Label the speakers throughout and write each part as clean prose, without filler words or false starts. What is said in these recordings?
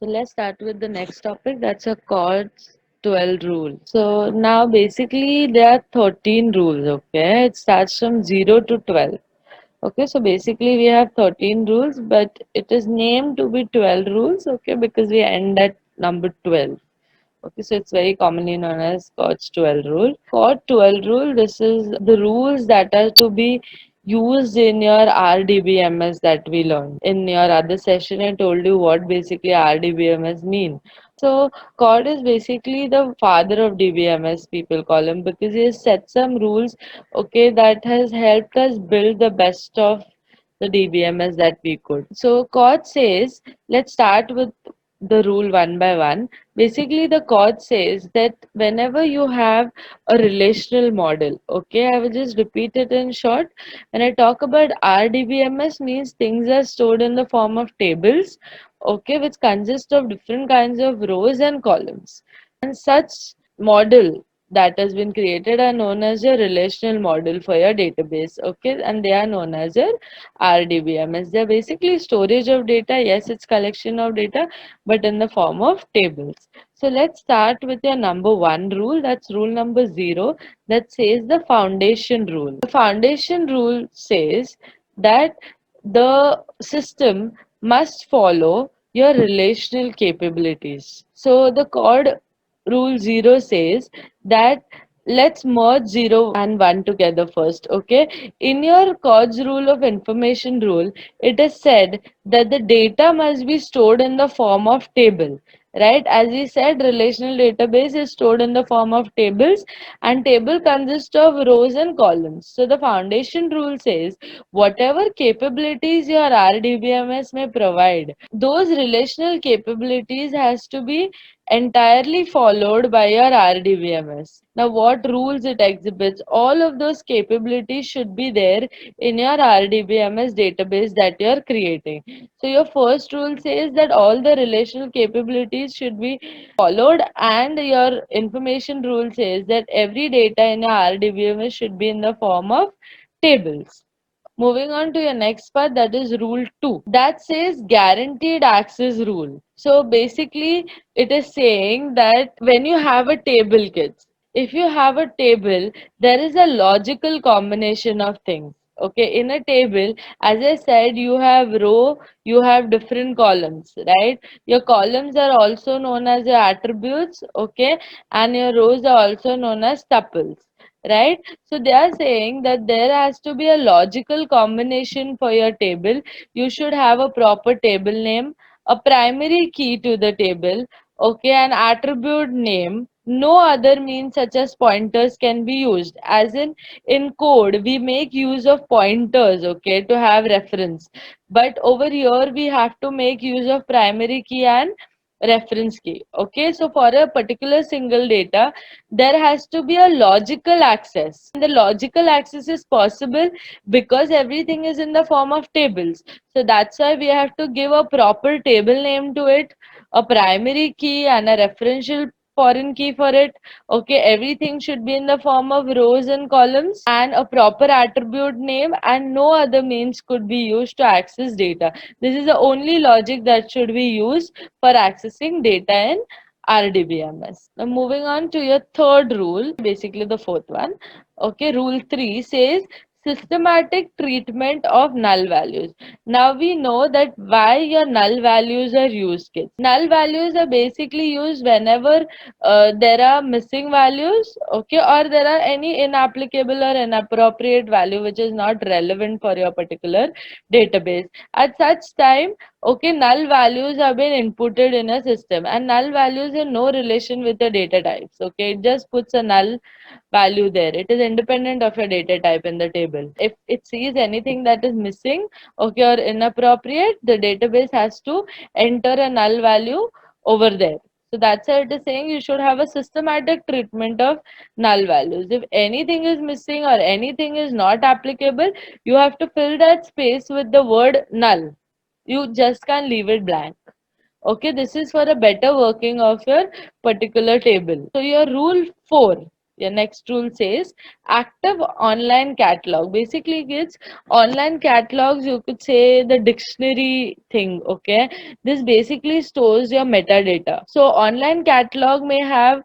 Speaker 1: So let's start with the next topic. That's a CORDS 12 rule. So now basically there are 13 rules. Okay, it starts from 0 to 12. Okay, so basically we have 13 rules, but it is named to be 12 rules. Okay, because we end at number 12. Okay, so it's very commonly known as CORDS 12 rule. CORD 12 rule, this is the rules that are to be used in your RDBMS that we learned. In your other session, I told you what basically RDBMS mean. So CORD is basically the father of DBMS, people call him, because he has set some rules, okay, that has helped us build the best of the DBMS that we could. So CORD says, let's start with the rule one by one. Basically, the CORD says that whenever you have a relational model, okay, I will just repeat it in short. When I talk about RDBMS, means things are stored in the form of tables, okay, which consist of different kinds of rows and columns. And such model that has been created are known as your relational model for your database, okay, and they are known as your RDBMS. They're basically storage of data. Yes, it's collection of data, but in the form of tables. So let's start with your number one rule. That's rule number 0, that says the foundation rule. The foundation rule says that the system must follow your relational capabilities. So the CORD rule 0 says that let's merge 0 and 1 together first. Okay, in your CORDS rule of information rule, it is said that the data must be stored in the form of table, right? As we said, relational database is stored in the form of tables, and table consists of rows and columns. So the foundation rule says whatever capabilities your RDBMS may provide, those relational capabilities has to be entirely followed by your RDBMS. Now, what rules it exhibits, all of those capabilities should be there in your RDBMS database that you are creating. So, your first rule says that all the relational capabilities should be followed, and your information rule says that every data in your RDBMS should be in the form of tables. Moving on to your next part, that is rule 2. That says guaranteed access rule. So basically, it is saying that when you have a table, kids, if you have a table, there is a logical combination of things. Okay, in a table, as I said, you have row, you have different columns, right? Your columns are also known as your attributes, okay, and your rows are also known as tuples, right? So they are saying that there has to be a logical combination for your table. You should have a proper table name, a primary key to the table, okay, an attribute name. No other means such as pointers can be used. As in code, we make use of pointers, okay, to have reference. But over here, we have to make use of primary key and reference key. Okay, so for a particular single data, there has to be a logical access. The logical access is possible because everything is in the form of tables. So that's why we have to give a proper table name to it, a primary key and a referential foreign key for it. Okay, everything should be in the form of rows and columns and a proper attribute name, and no other means could be used to access data. This is the only logic that should be used for accessing data in RDBMS. Now, moving on to your third rule, basically the fourth one. Okay, rule 3 says systematic treatment of null values. Now we know that why your null values are used, kids. Null values are basically used whenever there are missing values, okay, or there are any inapplicable or inappropriate value which is not relevant for your particular database. At such time, okay, null values have been inputted in a system, and null values are no relation with the data types. Okay, it just puts a null value there. It is independent of your data type in the table. If it sees anything that is missing, okay, or inappropriate, the database has to enter a null value over there. So that's why it is saying you should have a systematic treatment of null values. If anything is missing or anything is not applicable, you have to fill that space with the word null. You just can't leave it blank. Okay, this is for a better working of your particular table. So your rule 4, Your next rule says active online catalog. Basically, it's online catalogs, you could say the dictionary thing, okay? This basically stores your metadata. So, online catalog may have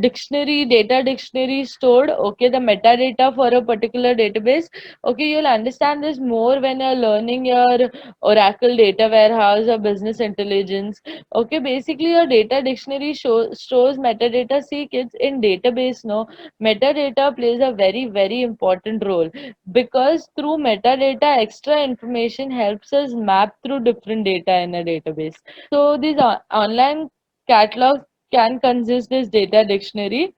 Speaker 1: dictionary, data dictionary stored, okay, the metadata for a particular database. Okay, you'll understand this more when you're learning your Oracle data warehouse or business intelligence. Okay, basically your data dictionary stores metadata. See kids, in database, no, metadata plays a very important role because through metadata extra information helps us map through different data in a database. So these online catalogs can consist this data dictionary,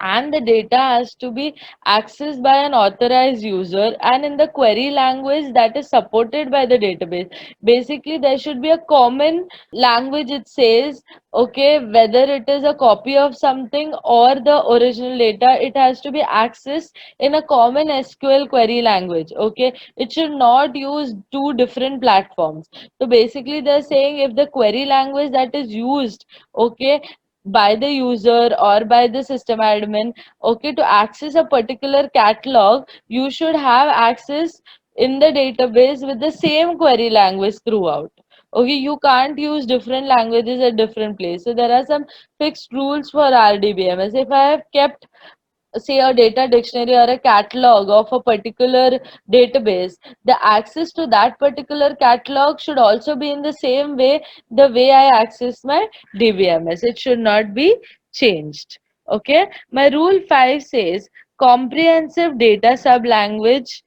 Speaker 1: and the data has to be accessed by an authorized user and in the query language that is supported by the database. Basically there should be a common language, it says, okay, whether it is a copy of something or the original data, it has to be accessed in a common SQL query language. Okay, it should not use two different platforms. So basically they're saying if the query language that is used, okay, by the user or by the system admin, okay, to access a particular catalog, you should have access in the database with the same query language throughout. Okay, you can't use different languages at different place. So there are some fixed rules for RDBMS. If I have kept, say, a data dictionary or a catalog of a particular database, the access to that particular catalog should also be in the same way, the way I access my DBMS. It should not be changed. Okay, my rule 5 says comprehensive data sub language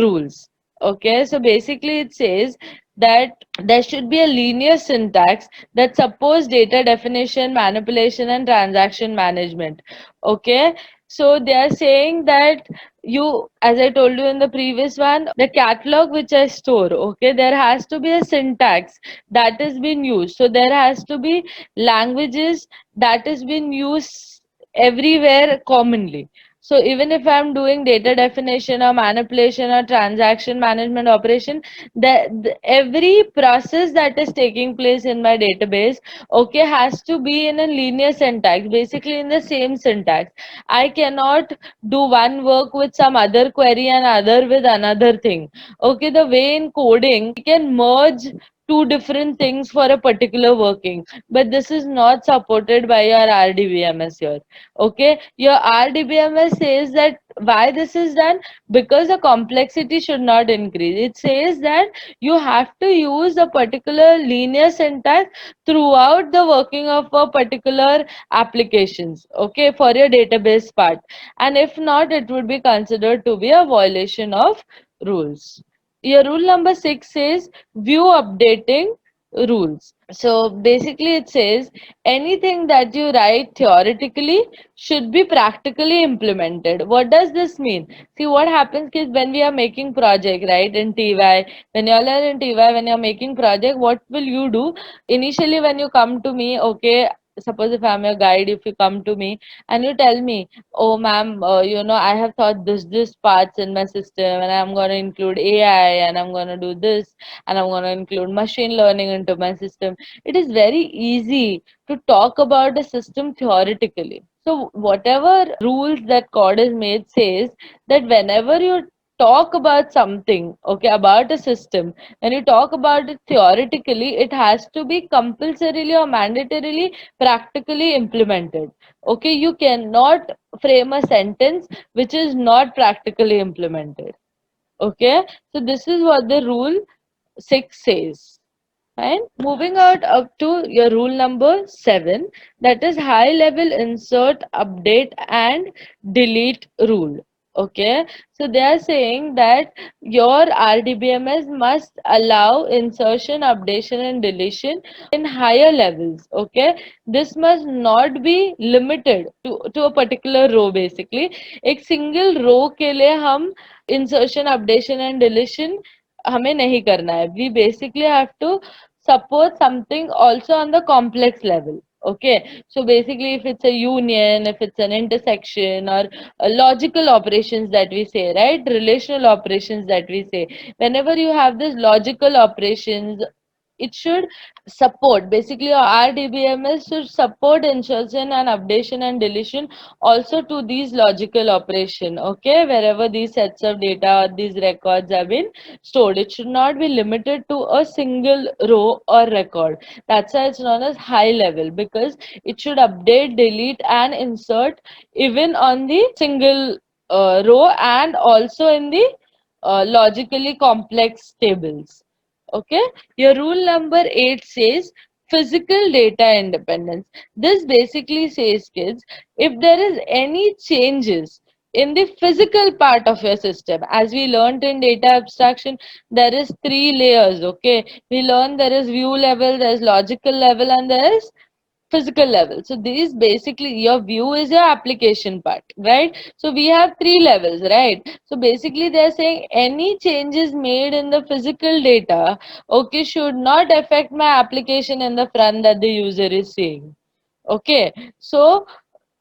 Speaker 1: rules. Okay, so basically it says that there should be a linear syntax that supports data definition, manipulation, and transaction management. Okay, so they are saying that you, as I told you in the previous one, the catalog which I store, okay, there has to be a syntax that is being used. So there has to be languages that is being used everywhere commonly. So even if I'm doing data definition or manipulation or transaction management operation, every process that is taking place in my database, okay, has to be in a linear syntax, basically in the same syntax. I cannot do one work with some other query and other with another thing. Okay, the way in coding, we can merge two different things for a particular working, but this is not supported by your RDBMS here. Okay, your RDBMS says that why this is done, because the complexity should not increase. It says that you have to use a particular linear syntax throughout the working of a particular applications, okay, for your database part, and if not, it would be considered to be a violation of rules. Your rule number 6 says view updating rules. So basically, it says anything that you write theoretically should be practically implemented. What does this mean? See, what happens is when we are making project, right, in TY, when you all are in TY, when you're making project, what will you do? Initially, when you come to me, okay, suppose if I'm your guide, if you come to me and you tell me, oh ma'am, I have thought this parts in my system and I'm going to include AI and I'm going to do this and I'm going to include machine learning into my system. It is very easy to talk about a system theoretically. So whatever rules that code is made says that whenever you talk about something, okay, about a system, when you talk about it theoretically, it has to be compulsorily or mandatorily practically implemented. Okay, you cannot frame a sentence which is not practically implemented. Okay, so this is what the rule 6 says. And moving out up to your rule number 7, that is high level insert, update, and delete rule. Okay, so they are saying that your RDBMS must allow insertion, updation, and deletion in higher levels. Okay, this must not be limited to a particular row. Basically, एक single row के लिए हम insertion, updation, and deletion हमें नहीं करना है. We basically have to support something also on the complex level. Okay, so basically, if it's a union, if it's an intersection, or logical operations that we say, right? Relational operations that we say. Whenever you have this logical operations, it should support, basically your RDBMS should support insertion and updation and deletion also to these logical operation, okay, wherever these sets of data or these records have been stored. It should not be limited to a single row or record. That's why it's known as high level, because it should update, delete and insert even on the single row and also in the logically complex tables. Okay, your rule number 8 says physical data independence. This basically says, kids, if there is any changes in the physical part of your system, as we learned in data abstraction, there is three layers. Okay, we learned there is view level, there is logical level, and there is physical level. So these basically, your view is your application part, right? So we have three levels, right? So basically they're saying any changes made in the physical data, okay, should not affect my application in the front that the user is seeing. Okay, so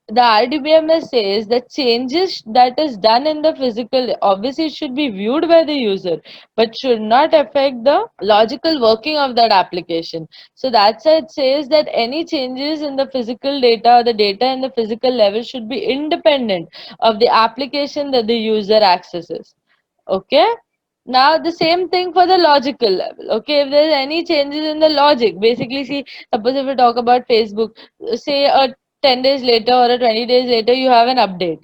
Speaker 1: the RDBMS says the changes that is done in the physical, obviously it should be viewed by the user, but should not affect the logical working of that application. So that's why it says that any changes in the physical data or the data in the physical level should be independent of the application that the user accesses. Okay, now the same thing for the logical level. Okay, if there's any changes in the logic, basically, see, suppose if we talk about Facebook, say a 10 days later or a 20 days later you have an update.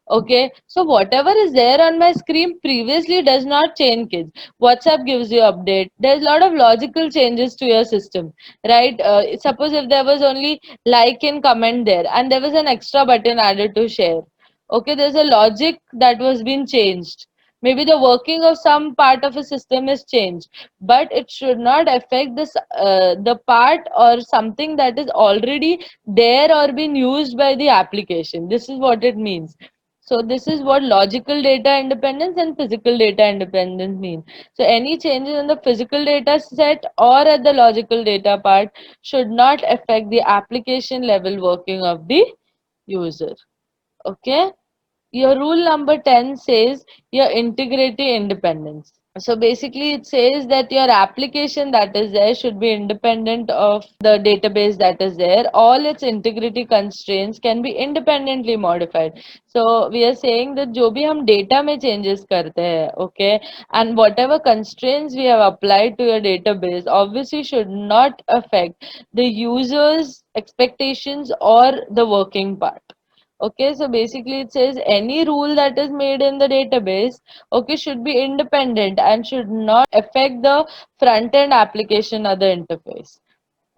Speaker 1: Okay, so whatever is there on my screen previously does not change, kids. WhatsApp gives you update. There's a lot of logical changes to your system, right? Suppose if there was only like and comment there and there was an extra button added to share. Okay, there's a logic that was being changed. Maybe the working of some part of a system is changed, but it should not affect this the part or something that is already there or been used by the application. This is what it means. So this is what logical data independence and physical data independence mean. So any changes in the physical data set or at the logical data part should not affect the application level working of the user. Okay, your rule number 10 says your integrity independence. So basically, it says that your application that is there should be independent of the database that is there. All its integrity constraints can be independently modified. So we are saying that जो भी हम data में changes करते हैं, okay, and whatever constraints we have applied to your database, obviously should not affect the user's expectations or the working part. Okay, so basically it says any rule that is made in the database, okay, should be independent and should not affect the front end application or the interface.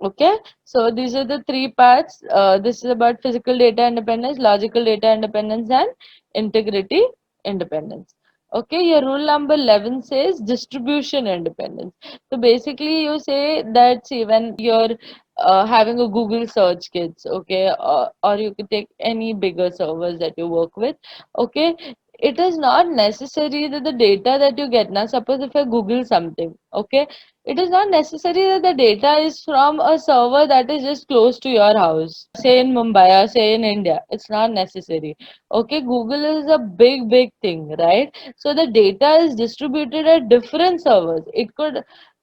Speaker 1: Okay, so these are the three parts. This is about physical data independence, logical data independence, and integrity independence. Okay, your rule number 11 says distribution independence. So basically, you say that, see, when you're having a Google search, kids, okay, or you could take any bigger servers that you work with, okay, it is not necessary that the data that you get now, suppose if I Google something, okay, it is not necessary that the data is from a server that is just close to your house, say in Mumbai or say in India. It's not necessary. Okay, Google is a big, big thing, right? So the data is distributed at different servers. It could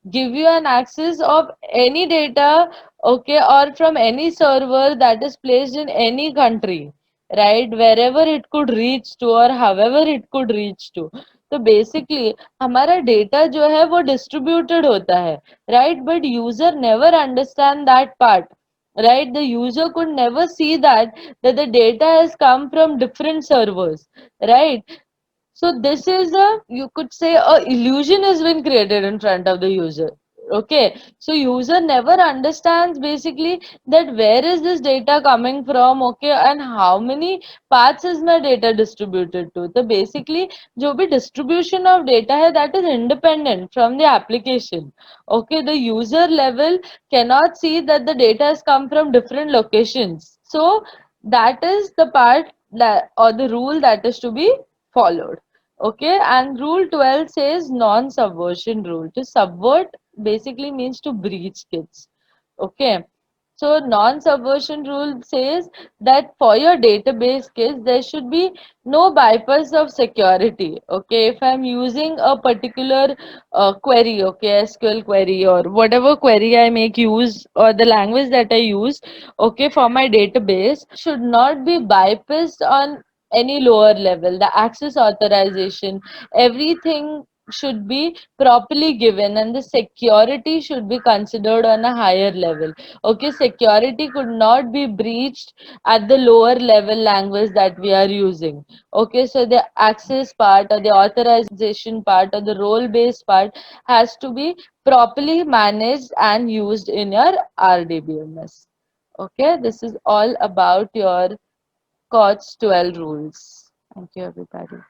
Speaker 1: give you an access of any data, okay, or from any server that is placed in any country, right? Wherever it could reach to or however it could reach to. तो basically हमारा data जो है वो distributed होता है, right, but user never understand that part, right? The user could never see that the data has come from different servers, right? So this is a, you could say, a illusion has been created in front of the user. Okay, so user never understands basically that where is this data coming from, okay, and how many paths is my data distributed to. So basically, जो भी distribution of data है, that is independent from the application. Okay, the user level cannot see that the data has come from different locations. So that is the part that, or the rule that is to be followed. Okay, and rule 12 says non-subversion rule. To subvert basically means to breach, kids. Okay, So non-subversion rule says that for your database case, there should be no bypass of security. Okay, if I'm using a particular query, okay, SQL query or whatever query I make use or the language that I use, okay, for my database should not be bypassed on any lower level. The access authorization, everything should be properly given, and the security should be considered on a higher level. Okay, security could not be breached at the lower level language that we are using. Okay, so the access part or the authorization part or the role based part has to be properly managed and used in your RDBMS. Okay, this is all about your COTS 12 rules. Thank you, everybody.